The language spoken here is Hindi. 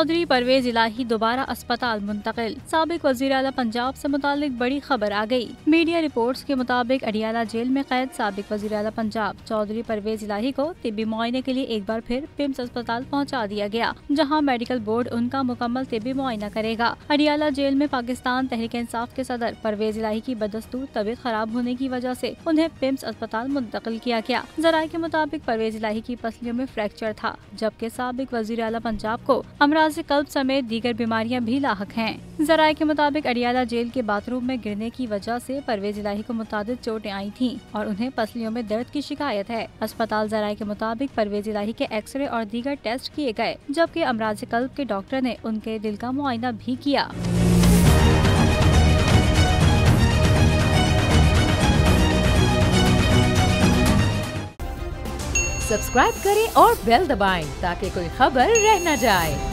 चौधरी परवेज इलाही दोबारा अस्पताल मुंतकिल। साबिक वजीर आला पंजाब से मुतालिक बड़ी खबर आ गई। मीडिया रिपोर्ट्स के मुताबिक अडियाला जेल में कैद साबिक वजीर आला पंजाब चौधरी परवेज इलाही को तिब्बी मुआयने के लिए एक बार फिर पिम्स अस्पताल पहुंचा दिया गया, जहां मेडिकल बोर्ड उनका मुकम्मल तिब्बी मुआयना करेगा। अडियाला जेल में पाकिस्तान तहरीक इंसाफ के सदर परवेज इलाही की बदस्तूर तबीयत खराब होने की वजह से उन्हें पिम्स अस्पताल मुंतकिल किया गया। जराये के मुताबिक परवेज इलाही की पसलियों में फ्रैक्चर था, जबकि साबिक वजीर आला पंजाब को अमराज कल्ब समेत दीगर बीमारियां भी लाहक हैं। जराये के मुताबिक अडियाला जेल के बाथरूम में गिरने की वजह से परवेज इलाही को मुतादिद चोटें आई थीं और उन्हें पसलियों में दर्द की शिकायत है। अस्पताल जराये के मुताबिक परवेज इलाही के एक्सरे और दीगर टेस्ट किए गए, जबकि अमराज कल्ब के डॉक्टर ने उनके दिल का मुआयना भी किया। सब्सक्राइब करें और बेल दबाएं ताकि कोई खबर रह न जाए।